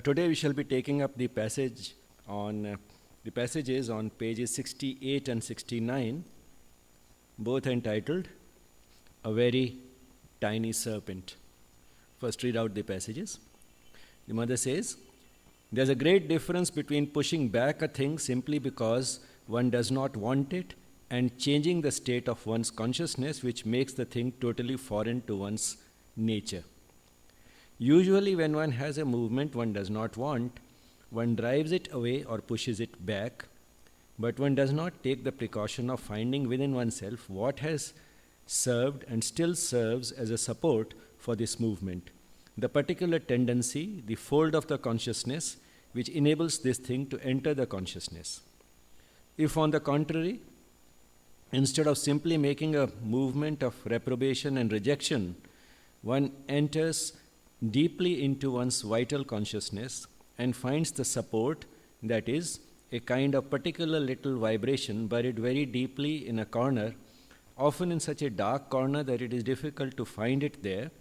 Today we shall be taking up the passages on pages 68 and 69, both entitled "A Very Tiny Serpent." First, read out the passages. The mother says, "There's a great difference between pushing back a thing simply because one does not want it and changing the state of one's consciousness, which makes the thing totally foreign to one's nature. Usually, when one has a movement one does not want, one drives it away or pushes it back, but one does not take the precaution of finding within oneself what has served and still serves as a support for this movement, the particular tendency, the fold of the consciousness, which enables this thing to enter the consciousness. If, on the contrary, instead of simply making a movement of reprobation and rejection, one enters deeply into one's vital consciousness and finds the support, that is, a kind of particular little vibration buried very deeply in a corner, often in such a dark corner that it is difficult to find it there,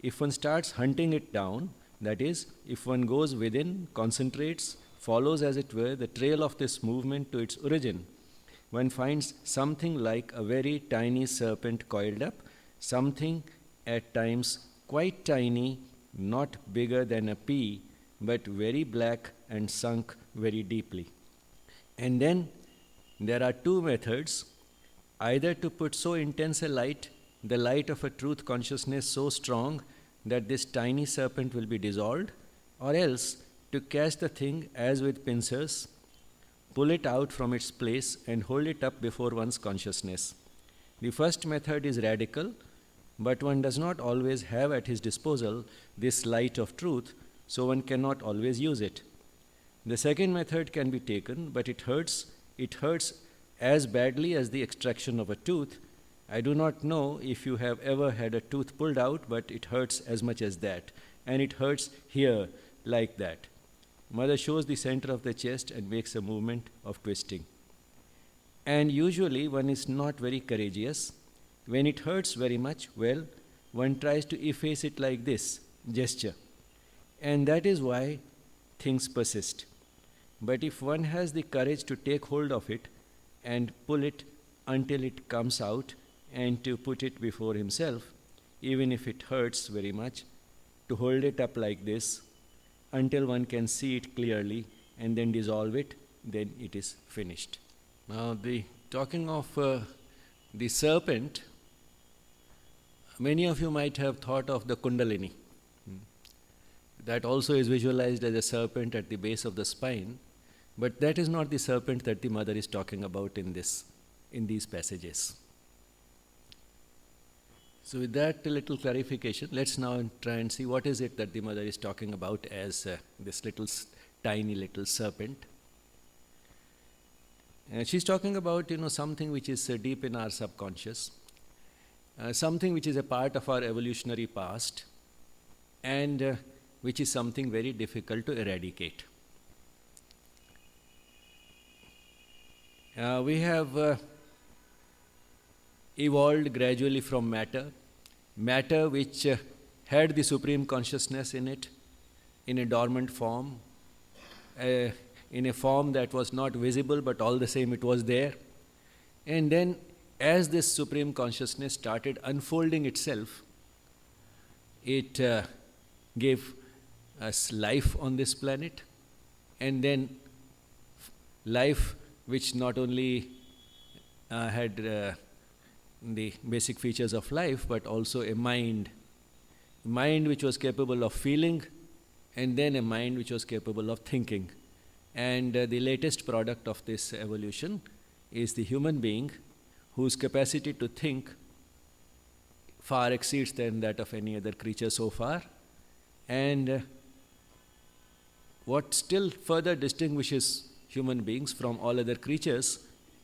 if one starts hunting it down, that is, if one goes within, concentrates, follows as it were the trail of this movement to its origin, one finds something like a very tiny serpent coiled up, something at times quite tiny, not bigger than a pea, but very black and sunk very deeply. And then there are two methods, either to put so intense a light, the light of a truth consciousness so strong that this tiny serpent will be dissolved, or else to catch the thing as with pincers, pull it out from its place and hold it up before one's consciousness. The first method is radical, but one does not always have at his disposal this light of truth, so one cannot always use it. The second method can be taken, but it hurts as badly as the extraction of a tooth. I do not know if you have ever had a tooth pulled out, but it hurts as much as that. And it hurts here, like that." Mother shows the center of the chest and makes a movement of twisting. "And usually one is not very courageous. When it hurts very much, well, one tries to efface it like this, gesture. And that is why things persist. But if one has the courage to take hold of it and pull it until it comes out and to put it before himself, even if it hurts very much, to hold it up like this until one can see it clearly and then dissolve it, then it is finished." Now, talking of the serpent, many of you might have thought of the Kundalini. That also is visualized as a serpent at the base of the spine, but that is not the serpent that the mother is talking about in these passages. So with that little clarification, let's now try and see what is it that the mother is talking about as this tiny little serpent. She's talking about something which is deep in our subconscious, something which is a part of our evolutionary past, and which is something very difficult to eradicate. We have evolved gradually from matter which had the supreme consciousness in it, in a dormant form, in a form that was not visible, but all the same it was there. And then as this supreme consciousness started unfolding itself, it gave us life on this planet, and then life which not only had the basic features of life, but also a mind which was capable of feeling, and then a mind which was capable of thinking. And the latest product of this evolution is the human being, whose capacity to think far exceeds than that of any other creature so far. And what still further distinguishes human beings from all other creatures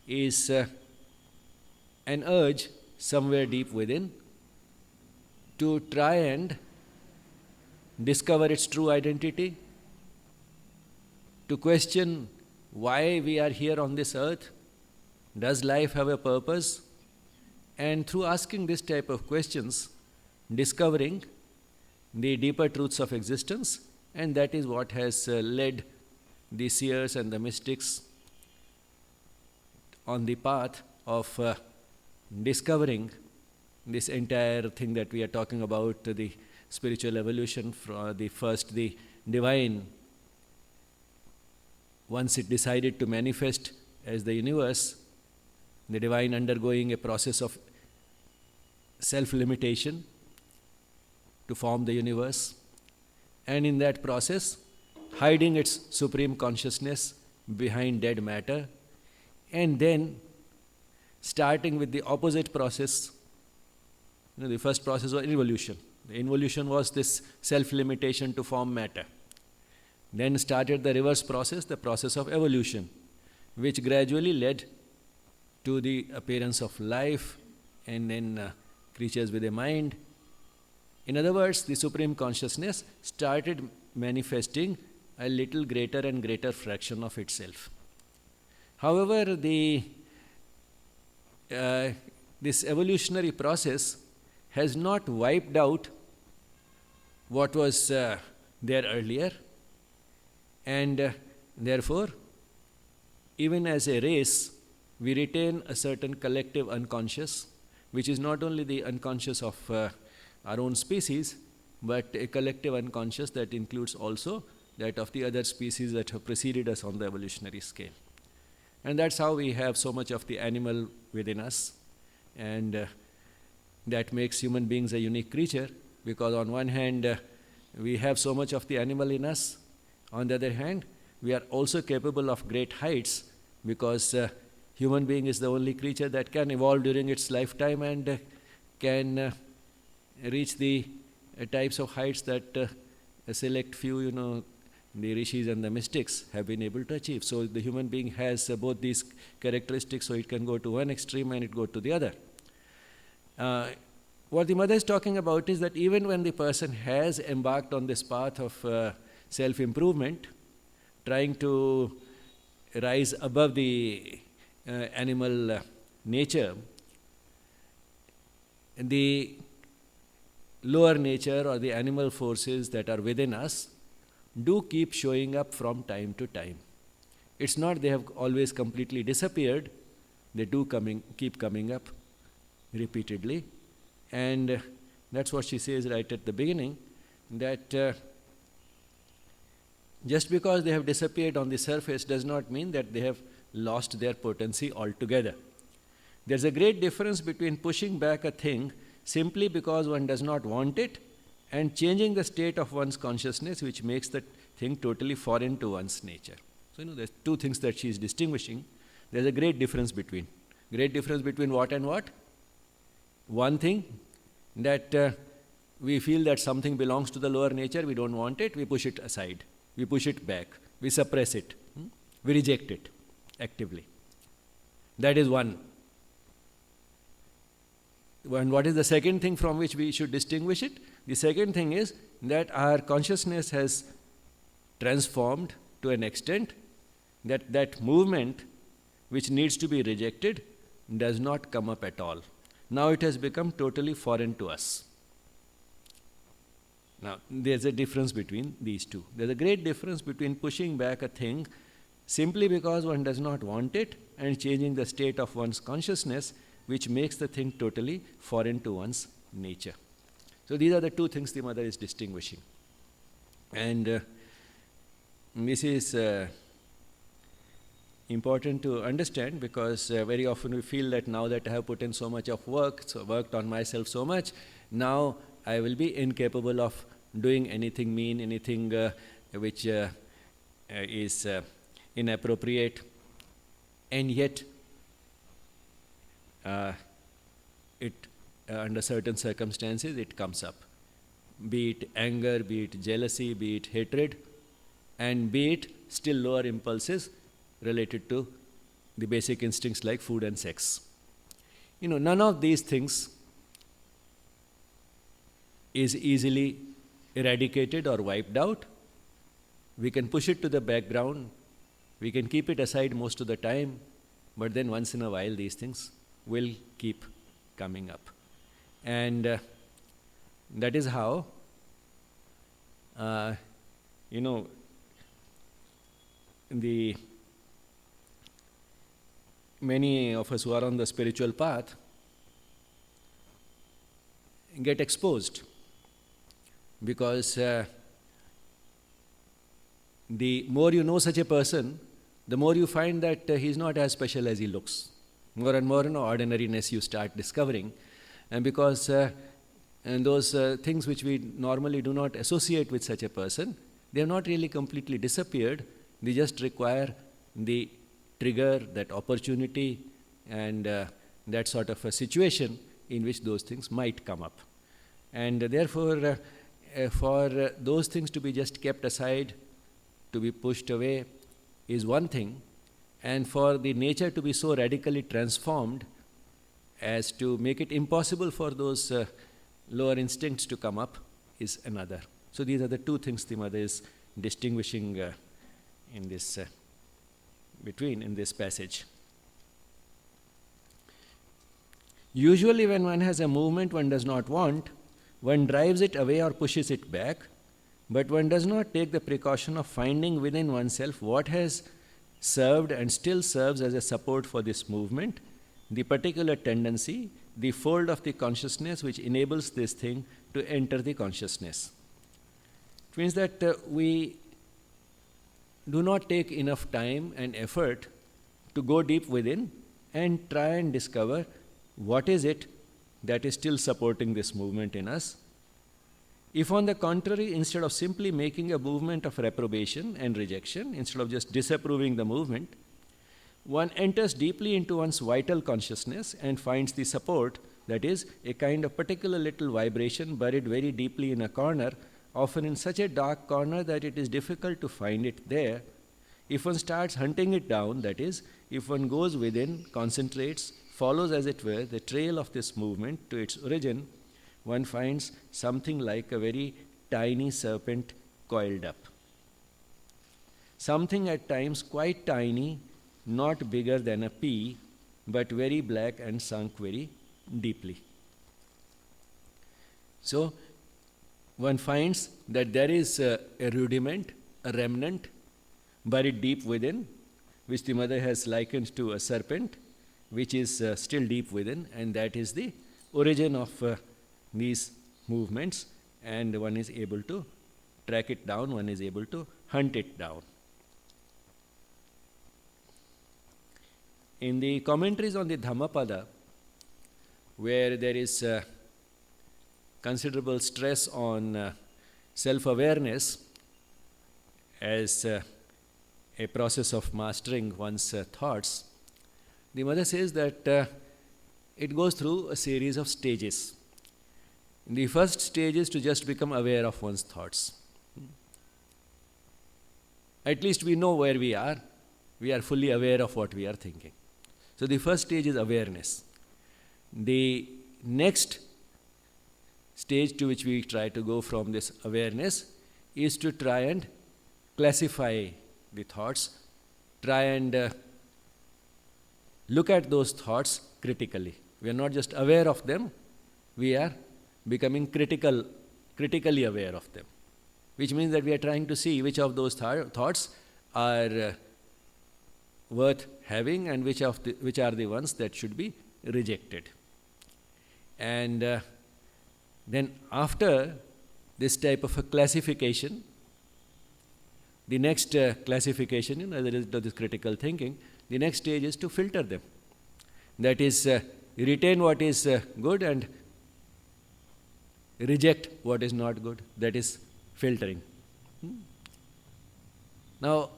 is an urge somewhere deep within to try and discover its true identity, to question why we are here on this earth. Does life have a purpose? And through asking this type of questions, discovering the deeper truths of existence And that is what has led the seers and the mystics on the path of discovering this entire thing that we are talking about, the spiritual evolution, from the divine, once it decided to manifest as the universe, the divine undergoing a process of self-limitation to form the universe, and in that process hiding its supreme consciousness behind dead matter, and then starting with the opposite process. The first process was involution. The involution was this self-limitation to form matter. Then started the reverse process, the process of evolution, which gradually led to the appearance of life and then creatures with a mind. In other words, the Supreme Consciousness started manifesting a little greater and greater fraction of itself. However, this evolutionary process has not wiped out what was there earlier, and therefore, even as a race, we retain a certain collective unconscious, which is not only the unconscious of our own species, but a collective unconscious that includes also that of the other species that have preceded us on the evolutionary scale. And that's how we have so much of the animal within us, and that makes human beings a unique creature, because on one hand we have so much of the animal in us, on the other hand we are also capable of great heights, because human being is the only creature that can evolve during its lifetime and can reach the types of heights that a select few, the rishis and the mystics have been able to achieve. So the human being has both these characteristics, so it can go to one extreme and it go to the other. What the mother is talking about is that even when the person has embarked on this path of self-improvement, trying to rise above the animal nature, the lower nature or the animal forces that are within us do keep showing up from time to time. It's not they have always completely disappeared, they do keep coming up repeatedly. And that's what she says right at the beginning, that just because they have disappeared on the surface does not mean that they have lost their potency altogether. There's a great difference between pushing back a thing simply because one does not want it and changing the state of one's consciousness, which makes the thing totally foreign to one's nature. So, there's two things that she is distinguishing. There's a great difference between. Great difference between what and what? One thing, that we feel that something belongs to the lower nature, we don't want it, we push it aside, we push it back, we suppress it, we reject it actively. That is one. And what is the second thing from which we should distinguish it? The second thing is that our consciousness has transformed to an extent that that movement which needs to be rejected does not come up at all. Now it has become totally foreign to us. Now, there's a difference between these two. There's a great difference between pushing back a thing simply because one does not want it and changing the state of one's consciousness, which makes the thing totally foreign to one's nature. So these are the two things the mother is distinguishing. And this is important to understand, because very often we feel that now that I have put in so much of work, so worked on myself so much, now I will be incapable of doing anything mean, anything which is inappropriate, and yet under certain circumstances it comes up, be it anger, be it jealousy, be it hatred, and be it still lower impulses related to the basic instincts like food and sex. None of these things is easily eradicated or wiped out. We can push it to the background, we can keep it aside most of the time, but then once in a while these things will keep coming up. And that is how you know, the many of us who are on the spiritual path get exposed because the more you know such a person, the more you find that he's not as special as he looks. More and more, ordinariness you start discovering. And because and those things which we normally do not associate with such a person, they have not really completely disappeared. They just require the trigger, that opportunity, and that sort of a situation in which those things might come up. And therefore, for those things to be just kept aside, to be pushed away, is one thing, and for the nature to be so radically transformed as to make it impossible for those lower instincts to come up is another. So these are the two things the mother is distinguishing in this between in this passage. Usually when one has a movement one does not want, one drives it away or pushes it back, but one does not take the precaution of finding within oneself what has served and still serves as a support for this movement, the particular tendency, the fold of the consciousness which enables this thing to enter the consciousness. It means that we do not take enough time and effort to go deep within and try and discover what is it that is still supporting this movement in us. If on the contrary, instead of simply making a movement of reprobation and rejection, instead of just disapproving the movement, one enters deeply into one's vital consciousness and finds the support, that is, a kind of particular little vibration buried very deeply in a corner, often in such a dark corner that it is difficult to find it there. If one starts hunting it down, that is, if one goes within, concentrates, follows as it were the trail of this movement to its origin, one finds something like a very tiny serpent coiled up. Something at times quite tiny, not bigger than a pea, but very black and sunk very deeply. So, one finds that there is a rudiment, a remnant, buried deep within, which the mother has likened to a serpent, which is still deep within, and that is the origin of these movements, and one is able to track it down, one is able to hunt it down. In the commentaries on the Dhammapada, where there is considerable stress on self-awareness as a process of mastering one's thoughts, the mother says that it goes through a series of stages. The first stage is to just become aware of one's thoughts. At least we know where we are fully aware of what we are thinking. So the first stage is awareness. The next stage to which we try to go from this awareness is to try and classify the thoughts, try and look at those thoughts critically. We are not just aware of them, we are becoming critically aware of them, which means that we are trying to see which of those thoughts are worth having and which are the ones that should be rejected. And then after this type of a classification, the next classification, as a result of this critical thinking, the next stage is to filter them. That is, retain what is good and reject what is not good. That is filtering. Now,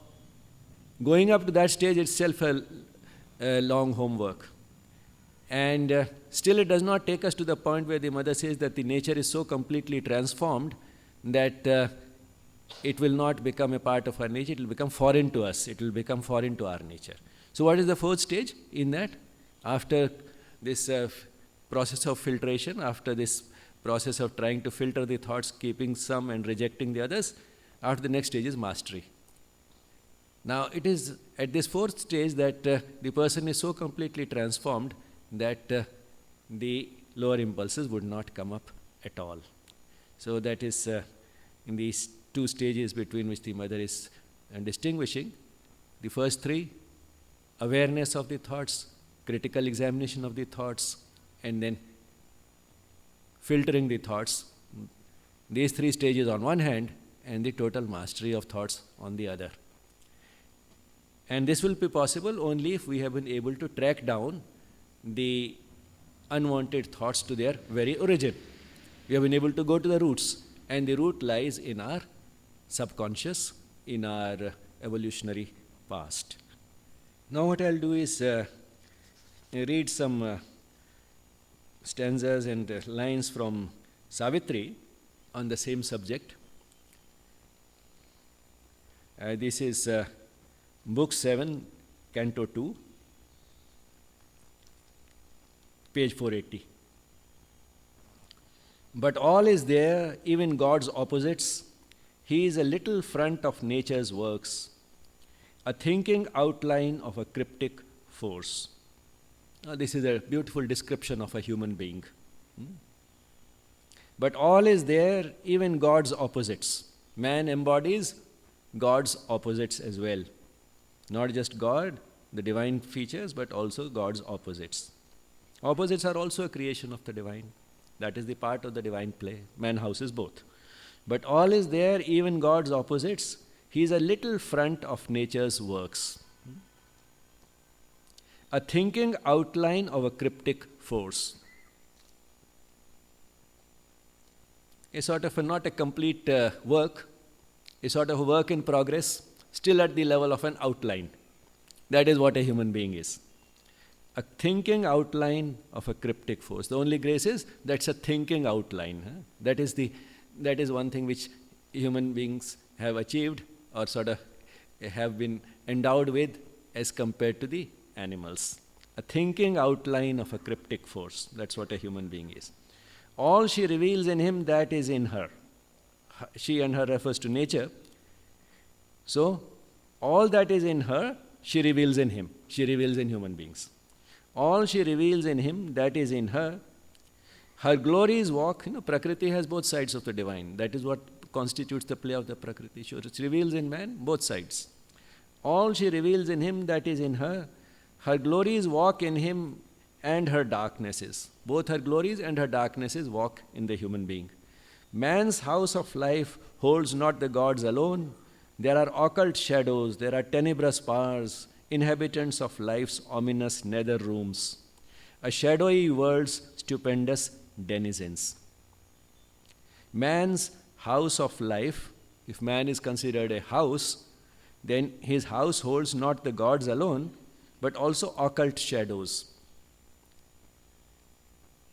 going up to that stage itself a long homework. And still it does not take us to the point where the mother says that the nature is so completely transformed that it will not become a part of our nature, it will become foreign to us, it will become foreign to our nature. So what is the fourth stage in that? After this process of filtration, after this process of trying to filter the thoughts, keeping some and rejecting the others, after the next stage is mastery. Now it is at this fourth stage that the person is so completely transformed that the lower impulses would not come up at all. So that is in these two stages between which the mother is distinguishing. The first three, awareness of the thoughts, critical examination of the thoughts, and then filtering the thoughts. These three stages on one hand, and the total mastery of thoughts on the other. And this will be possible only if we have been able to track down the unwanted thoughts to their very origin. We have been able to go to the roots, and the root lies in our subconscious, in our evolutionary past. Now what I'll do is read some stanzas and lines from Savitri on the same subject. This is Book 7, Canto 2, page 480. But all is there, even God's opposites. He is a little front of nature's works, a thinking outline of a cryptic force. Now, this is a beautiful description of a human being. But all is there, even God's opposites. Man embodies God's opposites as well. Not just God, the divine features, but also God's opposites. Opposites are also a creation of the divine. That is the part of the divine play. Man houses both. But all is there, even God's opposites. He is a little front of nature's works. A thinking outline of a cryptic force. A sort of not a complete work, a sort of a work in progress, still at the level of an outline. That is what a human being is. A thinking outline of a cryptic force. The only grace is that's a thinking outline. That is one thing which human beings have achieved or sort of have been endowed with as compared to the animals. A thinking outline of a cryptic force. That's what a human being is. All she reveals in him, that is in her. She and her refers to nature. So, all that is in her, she reveals in him. She reveals in human beings. All she reveals in him, that is in her. Her glories walk, Prakriti has both sides of the divine. That is what constitutes the play of the Prakriti. She reveals in man both sides. All she reveals in him, that is in her. Her glories walk in him and her darknesses. Both her glories and her darknesses walk in the human being. Man's house of life holds not the gods alone. There are occult shadows, there are tenebrous powers, inhabitants of life's ominous nether rooms, a shadowy world's stupendous denizens. Man's house of life, if man is considered a house, then his house holds not the gods alone, but also occult shadows.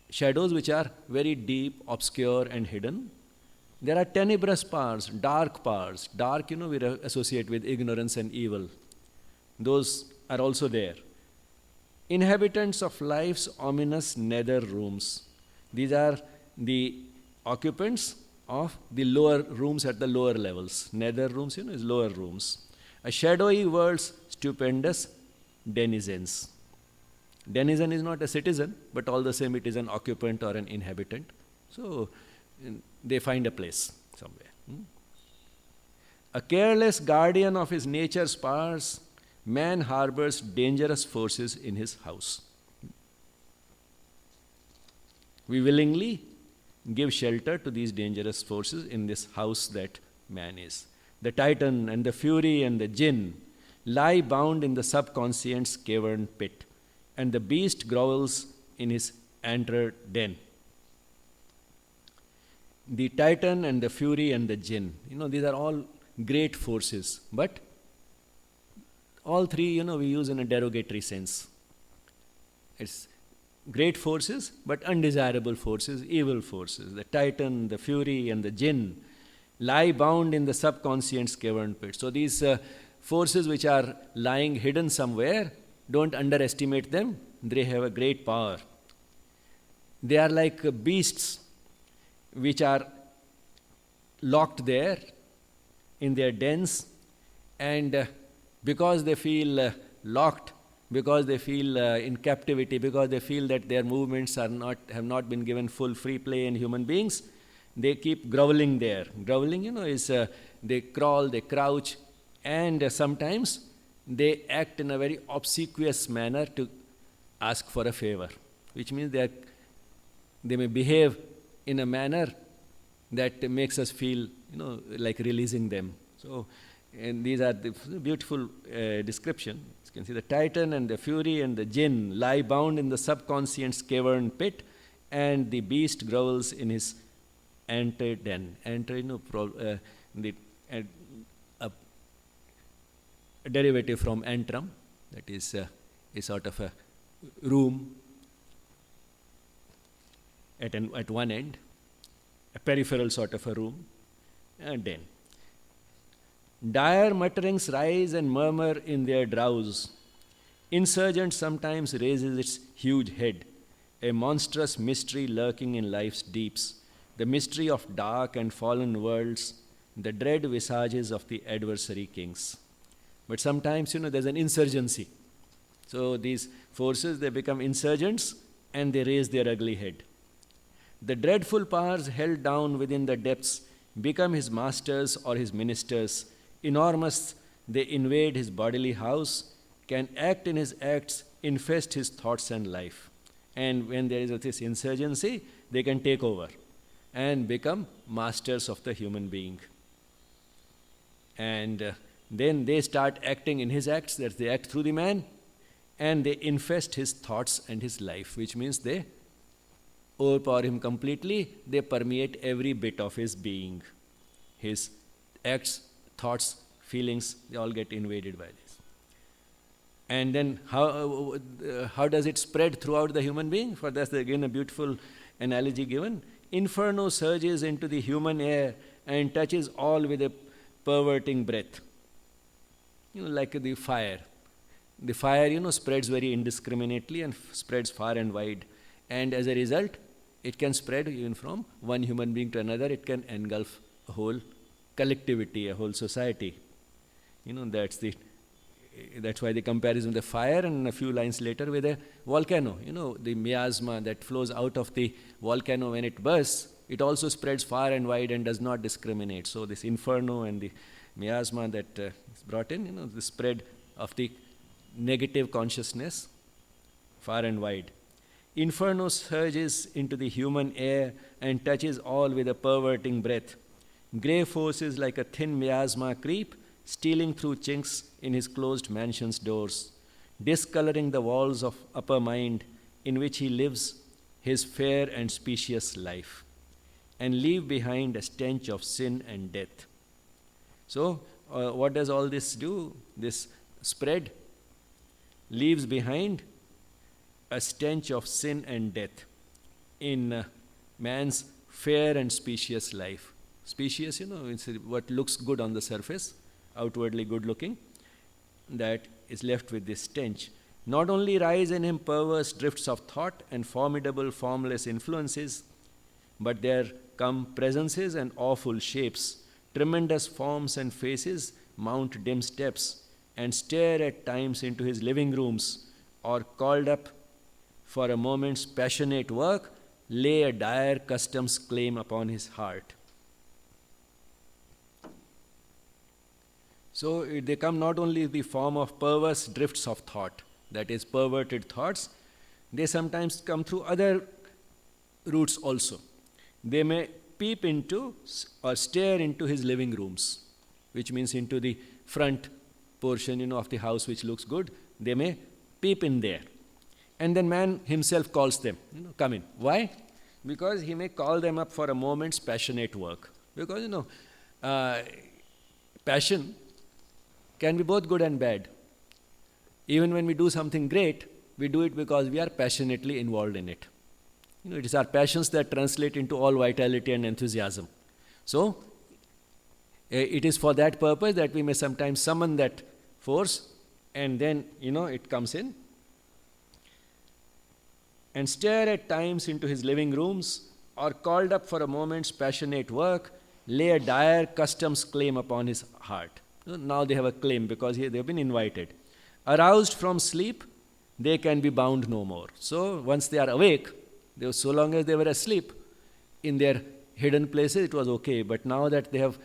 Shadows which are very deep, obscure and hidden. There are tenebrous powers, dark powers. Dark, we associate with ignorance and evil. Those are also there. Inhabitants of life's ominous nether rooms. These are the occupants of the lower rooms at the lower levels. Nether rooms, is lower rooms. A shadowy world's stupendous denizens. Denizen is not a citizen, but all the same it is an occupant or an inhabitant. So, they find a place somewhere. A careless guardian of his nature's powers, man harbors dangerous forces in his house. We willingly give shelter to these dangerous forces in this house that man is. The Titan and the Fury and the Jinn lie bound in the subconscient's cavern pit, and the beast growls in his antlered den. The Titan and the Fury and the Jinn, these are all great forces, but all three, we use in a derogatory sense. It's great forces, but undesirable forces, evil forces. The Titan, the Fury, and the Jinn lie bound in the subconscient's cavern pit. So these forces which are lying hidden somewhere, don't underestimate them. They have a great power. They are like beasts which are locked there in their dens, and because they feel locked, because they feel in captivity, because they feel that their movements have not been given full free play in human beings, they keep groveling there. Groveling, is they crawl, they crouch, and sometimes they act in a very obsequious manner to ask for a favor, which means they may behave in a manner that makes us feel, like releasing them. So, and these are the beautiful description. You can see the Titan and the Fury and the Jinn lie bound in the subconscious cavern pit, and the beast growls in his ante den. Ante, a derivative from antrum, that is a sort of a room at one end, a peripheral sort of a room, and den. Dire mutterings rise and murmur in their drowse. Insurgent sometimes raises its huge head, a monstrous mystery lurking in life's deeps, the mystery of dark and fallen worlds, the dread visages of the adversary kings. But sometimes, there's an insurgency. So these forces, they become insurgents and they raise their ugly head. The dreadful powers held down within the depths become his masters or his ministers. Enormous, they invade his bodily house, can act in his acts, infest his thoughts and life. And when there is this insurgency, they can take over and become masters of the human being. And then they start acting in his acts, that they act through the man, and they infest his thoughts and his life, which means they overpower him completely, they permeate every bit of his being. His acts, thoughts, feelings, they all get invaded by this. And then how does it spread throughout the human being? For that's again a beautiful analogy given. Inferno surges into the human air and touches all with a perverting breath. Like the fire. The fire, spreads very indiscriminately and spreads far and wide. And as a result, it can spread even from one human being to another. It can engulf a whole collectivity, a whole society. That's why the comparison of the fire, and a few lines later with a volcano. The miasma that flows out of the volcano when it bursts, it also spreads far and wide and does not discriminate. So this inferno and the miasma that is brought in, the spread of the negative consciousness far and wide. Inferno surges into the human air and touches all with a perverting breath. Grey forces like a thin miasma creep, stealing through chinks in his closed mansion's doors, discoloring the walls of upper mind in which he lives his fair and specious life, and leave behind a stench of sin and death. So, what does all this do? This spread leaves behind a stench of sin and death in man's fair and specious life. Specious, it's what looks good on the surface, outwardly good looking, that is left with this stench. Not only rise in him perverse drifts of thought and formidable formless influences, but there come presences and awful shapes, tremendous forms and faces mount dim steps and stare at times into his living rooms, or called up for a moment's passionate work, lay a dire custom's claim upon his heart. So they come not only in the form of perverse drifts of thought, that is perverted thoughts, they sometimes come through other routes also. They may peep into or stare into his living rooms, which means into the front portion, of the house which looks good. They may peep in there. And then man himself calls them, come in. Why? Because he may call them up for a moment's passionate work. Because, passion can be both good and bad. Even when we do something great, we do it because we are passionately involved in it. It is our passions that translate into all vitality and enthusiasm. So, it is for that purpose that we may sometimes summon that force, and then, it comes in and stare at times into his living rooms, or called up for a moment's passionate work, lay a dire custom's claim upon his heart. Now they have a claim because they have been invited. Aroused from sleep, they can be bound no more. So once they are awake, so long as they were asleep, in their hidden places it was okay. But now that they have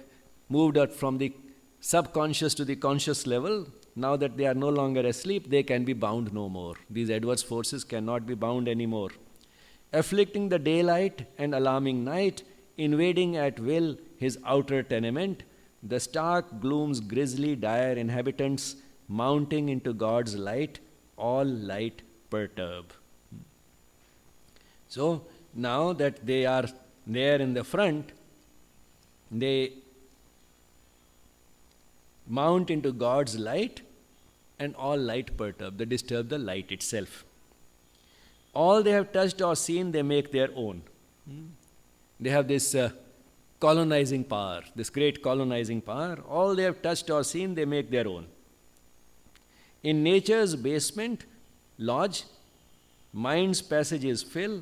moved up from the subconscious to the conscious level, now that they are no longer asleep, they can be bound no more. These adverse forces cannot be bound anymore. Afflicting the daylight and alarming night, invading at will his outer tenement, the stark gloom's grisly dire inhabitants, mounting into God's light, all light perturb. So, now that they are there in the front, they mount into God's light, and all light perturb. They disturb the light itself. All they have touched or seen, they make their own. They have this colonizing power, this great colonizing power. All they have touched or seen, they make their own. In nature's basement, lodge, mind's passages fill,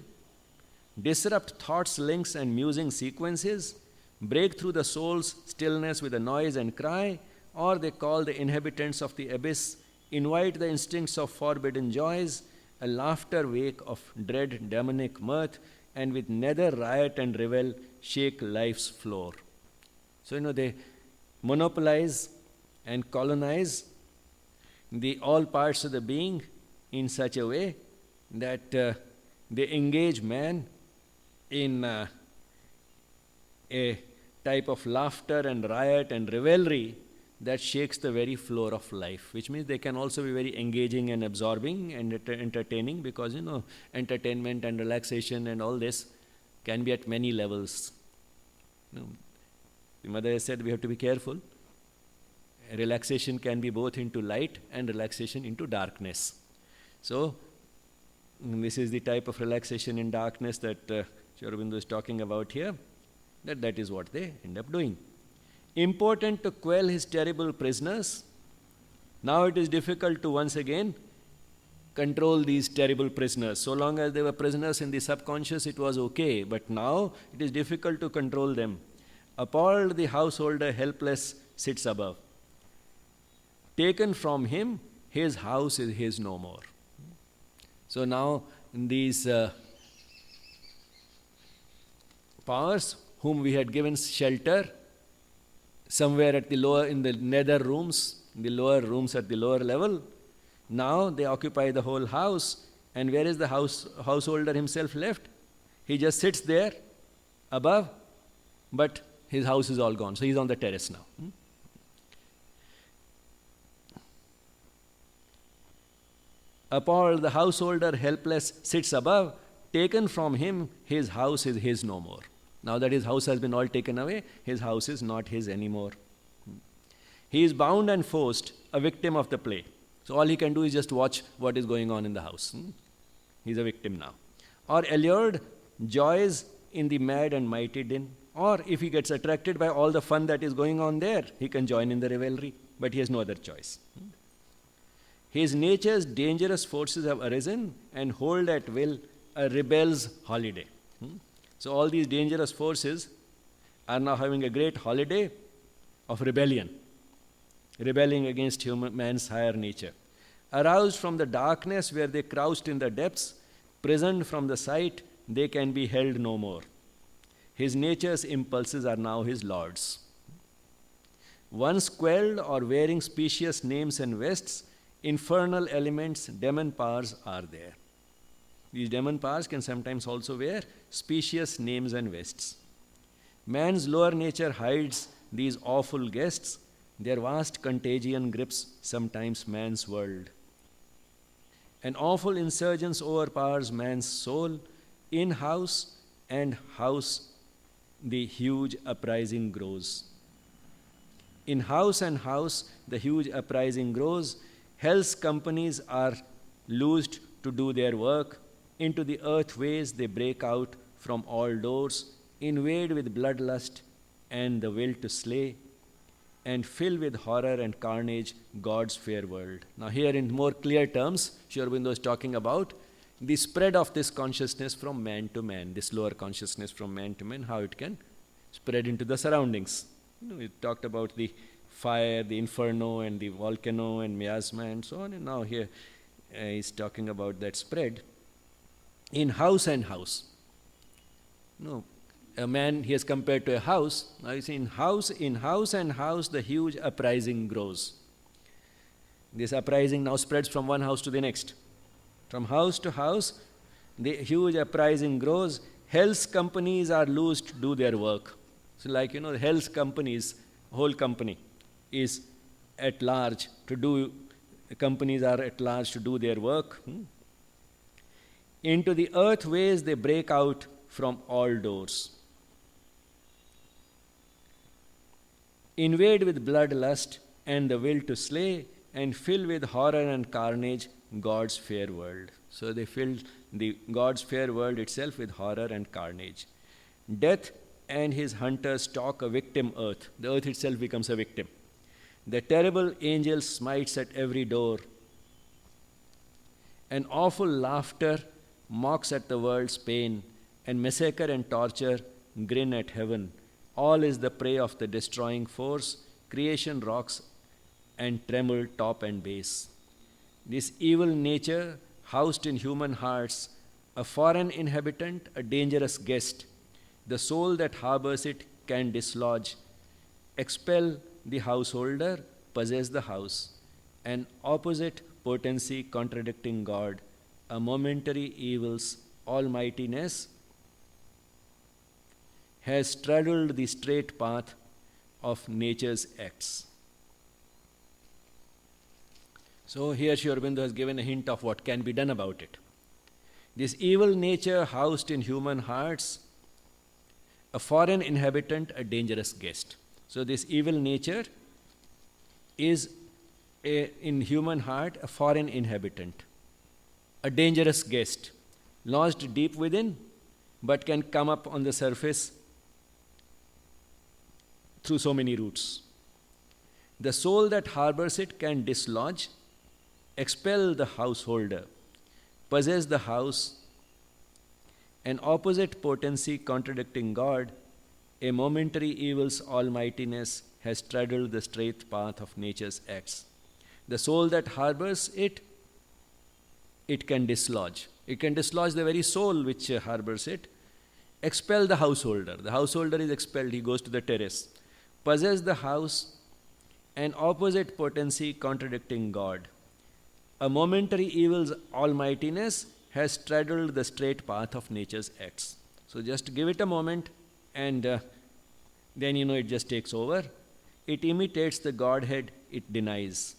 disrupt thoughts' links and musing sequences, break through the soul's stillness with a noise and cry, or they call the inhabitants of the abyss, invite the instincts of forbidden joys, a laughter wake of dread demonic mirth, and with nether riot and revel shake life's floor. So, they monopolize and colonize all parts of the being in such a way that they engage man in a type of laughter and riot and revelry that shakes the very floor of life, which means they can also be very engaging and absorbing and entertaining, because entertainment and relaxation and all this can be at many levels. The mother has said we have to be careful. Relaxation can be both into light and relaxation into darkness. So, this is the type of relaxation in darkness that Sri Aurobindo is talking about here, that is what they end up doing. Important to quell his terrible prisoners. Now it is difficult to once again control these terrible prisoners. So long as they were prisoners in the subconscious, it was okay, but now it is difficult to control them. Appalled, the householder helpless sits above. Taken from him, his house is his no more. So now these powers whom we had given shelter somewhere at the lower, in the nether rooms, the lower rooms at the lower level, now they occupy the whole house. And where is the householder himself left? He just sits there above, but his house is all gone. So he's on the terrace now. Appalled, the householder helpless sits above. Taken from him, his house is his no more. Now that his house has been all taken away, his house is not his anymore. He is bound and forced, a victim of the play. So all he can do is just watch what is going on in the house. He's a victim now. Or allured, joys in the mad and mighty din. Or if he gets attracted by all the fun that is going on there, he can join in the revelry. But he has no other choice. His nature's dangerous forces have arisen and hold at will a rebel's holiday. So all these dangerous forces are now having a great holiday of rebellion, rebelling against man's higher nature. Aroused from the darkness where they crouched in the depths, prisoned from the sight, they can be held no more. His nature's impulses are now his lords. Once quelled or wearing specious names and vests, infernal elements, demon powers are there. These demon powers can sometimes also wear specious names and vests. Man's lower nature hides these awful guests. Their vast contagion grips sometimes man's world. An awful insurgence overpowers man's soul. In house and house, the huge uprising grows. In house and house, the huge uprising grows. Hell's companies are loosed to do their work. Into the earth ways they break out from all doors, invade with bloodlust and the will to slay, and fill with horror and carnage God's fair world. Now here in more clear terms, Sri Aurobindo is talking about the spread of this consciousness from man to man, this lower consciousness from man to man, how it can spread into the surroundings. We talked about the fire, the inferno, and the volcano, and miasma, and so on, and now here he's talking about that spread. In house and house. a man he has compared to a house. Now you see, in house and house, the huge uprising grows. This uprising now spreads from one house to the next. From house to house, the huge uprising grows. Health companies are loose to do their work. So like, the health companies, whole company is at large to do, companies are at large to do their work. Into the earth ways they break out from all doors. Invade with bloodlust and the will to slay, and fill with horror and carnage God's fair world. So they filled the God's fair world itself with horror and carnage. Death and his hunters stalk a victim earth. The earth itself becomes a victim. The terrible angel smites at every door. An awful laughter mocks at the world's pain, and massacre and torture grin at heaven. All is the prey of the destroying force. Creation rocks and tremble top and base. This evil nature, housed in human hearts, a foreign inhabitant, a dangerous guest, the soul that harbors it can dislodge, expel the householder, possess the house, an opposite potency contradicting God, a momentary evil's almightiness, has straddled the straight path of nature's acts. So here Sri Aurobindo has given a hint of what can be done about it. This evil nature housed in human hearts, a foreign inhabitant, a dangerous guest. So this evil nature is in human heart a foreign inhabitant, a dangerous guest, lodged deep within, but can come up on the surface through so many routes. The soul that harbors it can dislodge, expel the householder, possess the house, an opposite potency contradicting God, a momentary evil's almightiness has straddled the straight path of nature's acts. The soul that harbors it, it can dislodge. It can dislodge the very soul which harbors it, expel the householder. The householder is expelled, he goes to the terrace. Possess the house, an opposite potency contradicting God. A momentary evil's almightiness has straddled the straight path of nature's acts. So just give it a moment, and then it just takes over. It imitates the Godhead it denies,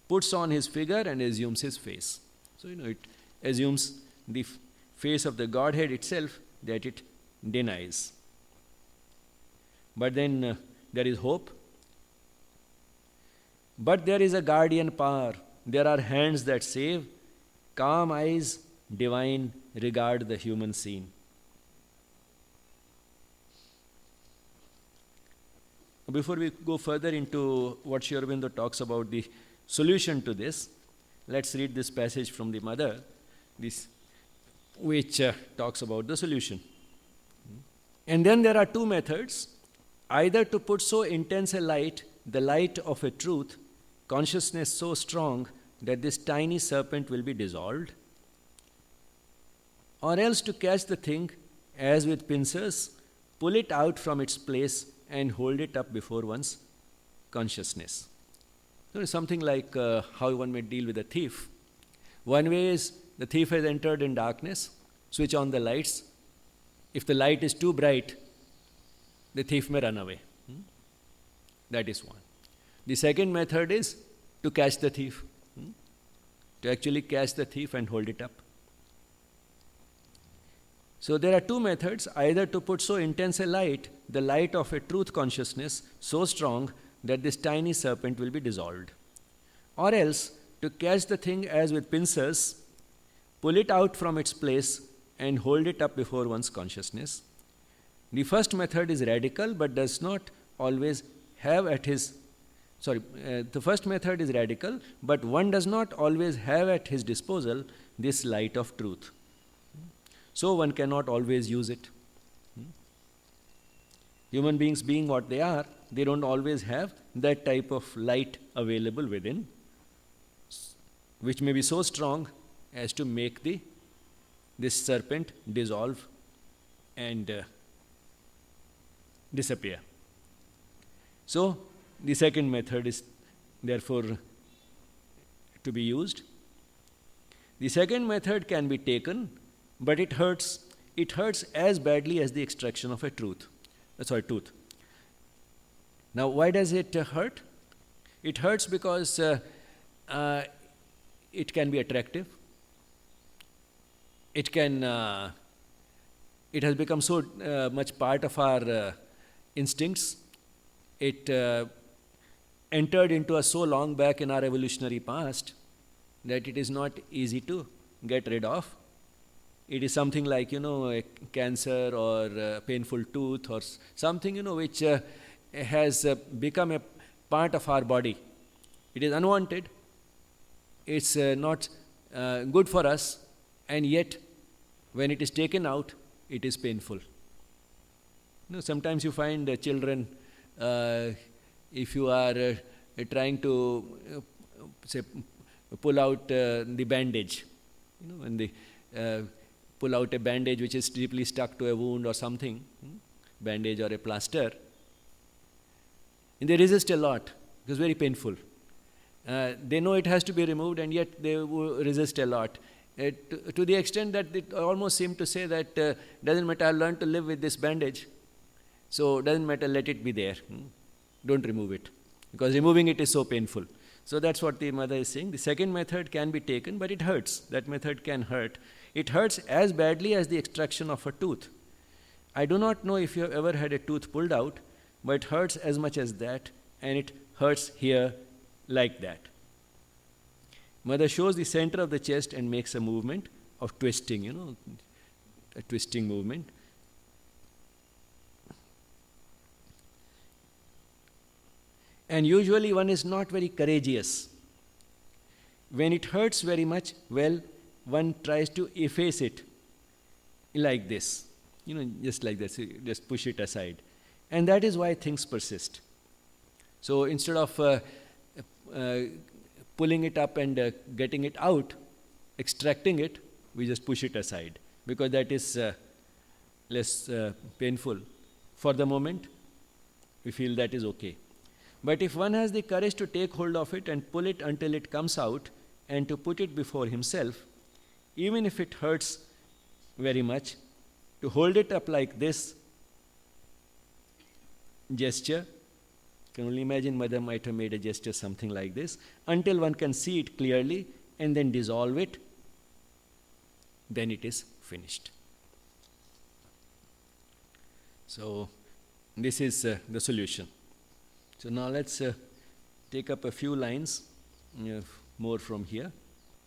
puts on his figure and assumes his face. So it assumes the face of the Godhead itself that it denies. But then there is hope. But there is a guardian power. There are hands that save. Calm eyes, divine, regard the human scene. Before we go further into what Sri Aurobindo talks about the solution to this, let's read this passage from the Mother, which talks about the solution. And then there are two methods, either to put so intense a light, the light of a truth, consciousness so strong that this tiny serpent will be dissolved, or else to catch the thing as with pincers, pull it out from its place and hold it up before one's consciousness. So it's something like how one may deal with a thief. One way is the thief has entered in darkness, switch on the lights. If the light is too bright, the thief may run away. That is one. The second method is to catch the thief, to actually catch the thief and hold it up. So there are two methods, either to put so intense a light, the light of a truth consciousness, so strong that this tiny serpent will be dissolved, or else to catch the thing as with pincers, pull it out from its place and hold it up before one's consciousness. The first method is radical but does not always have at his the first method is radical, but one does not always have at his disposal this light of truth. So one cannot always use it. Human beings being what they are, they don't always have that type of light available within, which may be so strong as to make this serpent dissolve and disappear. So, the second method is therefore to be used. The second method can be taken, but it hurts. It hurts as badly as the extraction of a tooth. Now, why does it hurt? It hurts because it can be attractive. It has become so much part of our instincts. It entered into us so long back in our evolutionary past that it is not easy to get rid of. It is something like, a cancer or a painful tooth or something, which has become a part of our body. It is unwanted. It's not good for us, and yet when it is taken out, it is painful. Sometimes you find children, if you are trying to say pull out the bandage, when they pull out a bandage which is deeply stuck to a wound or something, bandage or a plaster, and they resist a lot. It is very painful. They know it has to be removed, and yet they resist a lot. To the extent that it almost seems to say that doesn't matter, I'll learn to live with this bandage. So doesn't matter, let it be there. Don't remove it, because removing it is so painful. So that's what the mother is saying. The second method can be taken, but it hurts. That method can hurt. It hurts as badly as the extraction of a tooth. I do not know if you have ever had a tooth pulled out, but it hurts as much as that, and it hurts here like that. Mother shows the center of the chest and makes a movement of twisting, a twisting movement. And usually one is not very courageous. When it hurts very much, one tries to efface it like this, just like this, just push it aside. And that is why things persist. So instead of pulling it up and getting it out, extracting it, we just push it aside, because that is less painful. For the moment, we feel that is okay. But if one has the courage to take hold of it and pull it until it comes out, and to put it before himself, even if it hurts very much, to hold it up like this gesture, you can only imagine Mother might have made a gesture something like this, until one can see it clearly and then dissolve it, then it is finished. So this is the solution. So now let's take up a few lines more from here.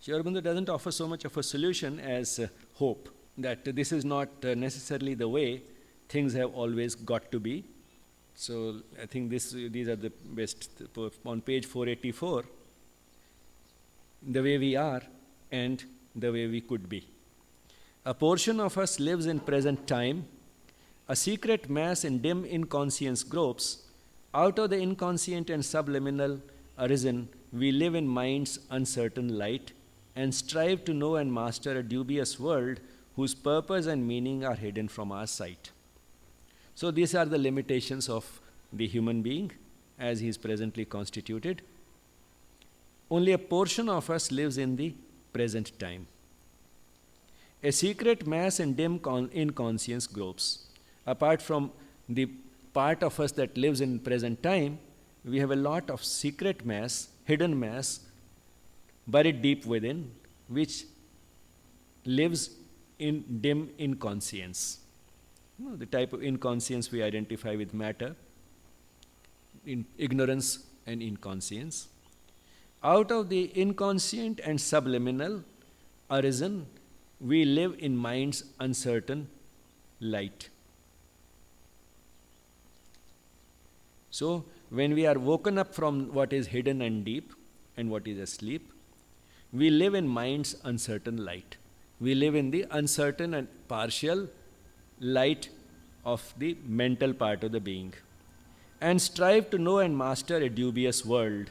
Sri Aurobindo doesn't offer so much of a solution as hope, that this is not necessarily the way things have always got to be. So I think these are the best. On page 484, the way we are and the way we could be. A portion of us lives in present time. A secret mass in dim inconscience gropes. Out of the inconscient and subliminal arisen, we live in mind's uncertain light and strive to know and master a dubious world whose purpose and meaning are hidden from our sight. So these are the limitations of the human being as he is presently constituted. Only a portion of us lives in the present time. A secret mass in dim inconscience gropes. Apart from the part of us that lives in present time, we have a lot of secret mass, hidden mass, buried deep within, which lives in dim inconscience. The type of inconscience we identify with matter, in ignorance and inconscience. Out of the inconscient and subliminal arisen, we live in mind's uncertain light. So, when we are woken up from what is hidden and deep and what is asleep, we live in mind's uncertain light. We live in the uncertain and partial light of the mental part of the being, and strive to know and master a dubious world.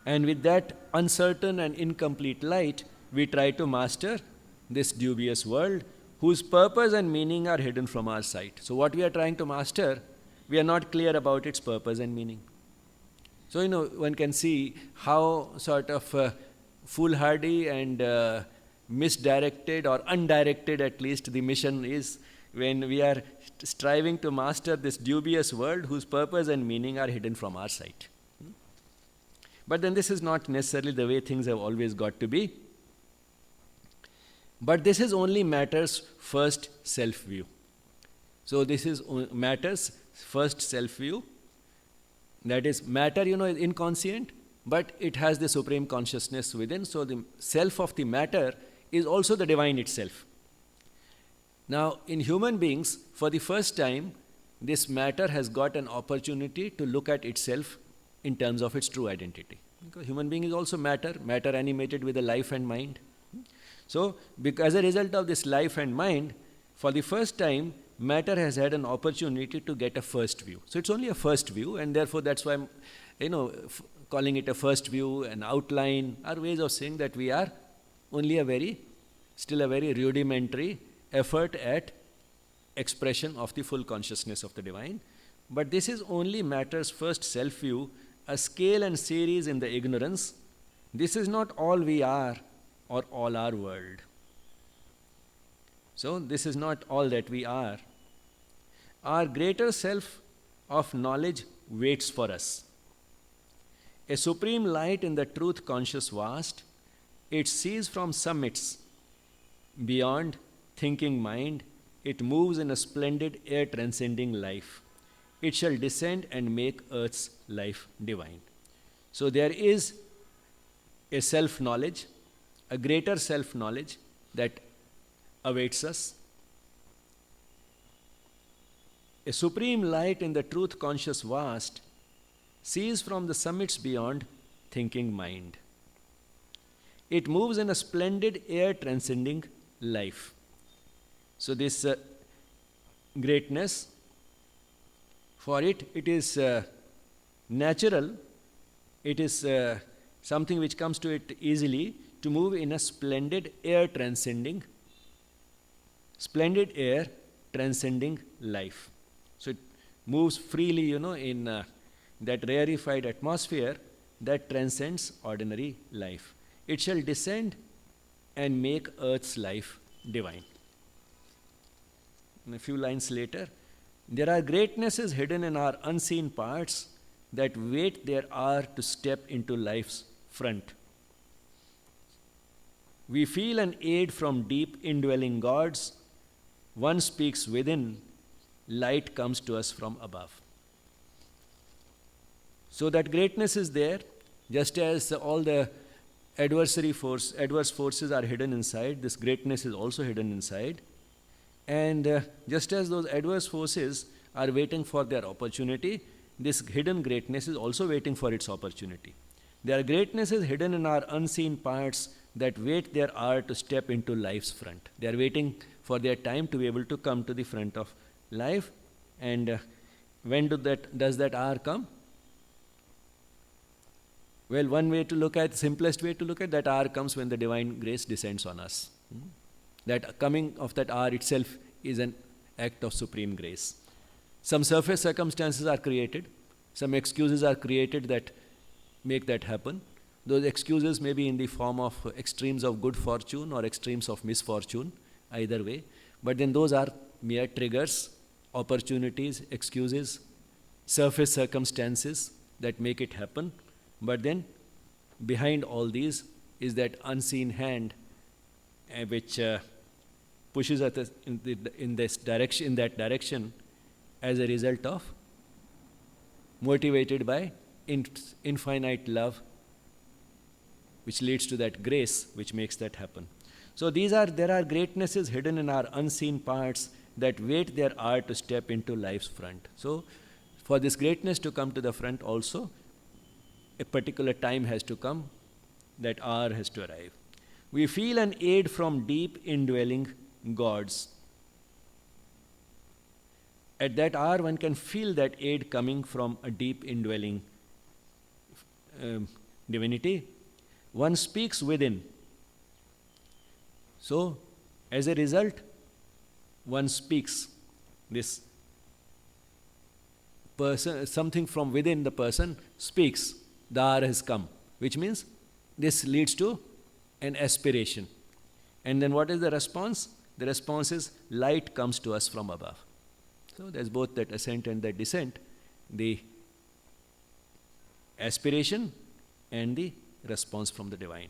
And with that uncertain and incomplete light, we try to master this dubious world whose purpose and meaning are hidden from our sight. So what we are trying to master, we are not clear about its purpose and meaning. So, one can see how sort of foolhardy and misdirected or undirected at least the mission is when we are striving to master this dubious world whose purpose and meaning are hidden from our sight. But then this is not necessarily the way things have always got to be. But this is only matter's first self-view. So this is matter's first self-view. That is, matter, is inconscient, but it has the supreme consciousness within. So the self of the matter is also the divine itself. Now, in human beings, for the first time, this matter has got an opportunity to look at itself in terms of its true identity. Because human being is also matter animated with a life and mind. So, as a result of this life and mind, for the first time, matter has had an opportunity to get a first view. So it's only a first view, and therefore that's why I'm, calling it a first view, an outline, are ways of saying that we are only still a very rudimentary effort at expression of the full consciousness of the divine. But this is only matter's first self-view, a scale and series in the ignorance. This is not all we are or all our world. So this is not all that we are. Our greater self of knowledge waits for us. A supreme light in the truth conscious vast, it sees from summits beyond thinking mind, it moves in a splendid air transcending life. It shall descend and make earth's life divine. So there is a self-knowledge, a greater self-knowledge that awaits us. A supreme light in the truth conscious vast sees from the summits beyond thinking mind. It moves in a splendid air transcending life. So this greatness, for it is natural, it is something which comes to it easily to move in a splendid air transcending life. So it moves freely, in that rarefied atmosphere that transcends ordinary life. It shall descend and make earth's life divine. And a few lines later, there are greatnesses hidden in our unseen parts that wait their hour to step into life's front. We feel an aid from deep indwelling gods. One speaks within, light comes to us from above. So that greatness is there, just as all the adverse forces are hidden inside, this greatness is also hidden inside. And just as those adverse forces are waiting for their opportunity, this hidden greatness is also waiting for its opportunity. There are greatnesses hidden in our unseen parts that wait their hour to step into life's front. They are waiting for their time to be able to come to the front of life. And when does that hour come? Well, simplest way to look at that hour comes when the divine grace descends on us. That coming of that hour itself is an act of supreme grace. Some surface circumstances are created, some excuses are created that make that happen. Those excuses may be in the form of extremes of good fortune or extremes of misfortune, either way. But then those are mere triggers, opportunities, excuses, surface circumstances that make it happen. But then behind all these is that unseen hand which pushes us in that direction as a result of motivated by infinite love, which leads to that grace which makes that happen. So there are greatnesses hidden in our unseen parts that wait their hour to step into life's front. So for this greatness to come to the front also, a particular time has to come, that hour has to arrive. We feel an aid from deep indwelling gods. At that hour, one can feel that aid coming from a deep indwelling divinity. One speaks within. So, as a result, one speaks, this person, something from within the person speaks, the hour has come, which means this leads to an aspiration. And then what is the response? The response is light comes to us from above. So there's both that ascent and that descent, the aspiration and the response from the divine.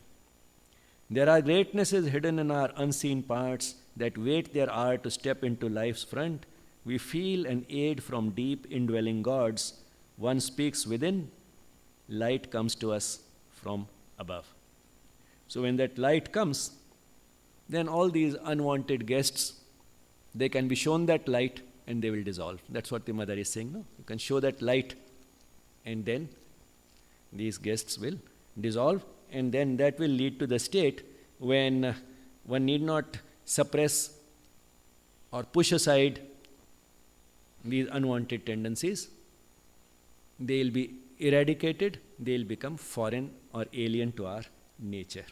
There are greatnesses hidden in our unseen parts that wait their hour to step into life's front. We feel an aid from deep indwelling gods. One speaks within, light comes to us from above. So when that light comes, then all these unwanted guests, they can be shown that light and they will dissolve. That's what the mother is saying. No? You can show that light and then these guests will dissolve, and then that will lead to the state when one need not suppress or push aside these unwanted tendencies. They will be eradicated, they will become foreign or alien to our nature.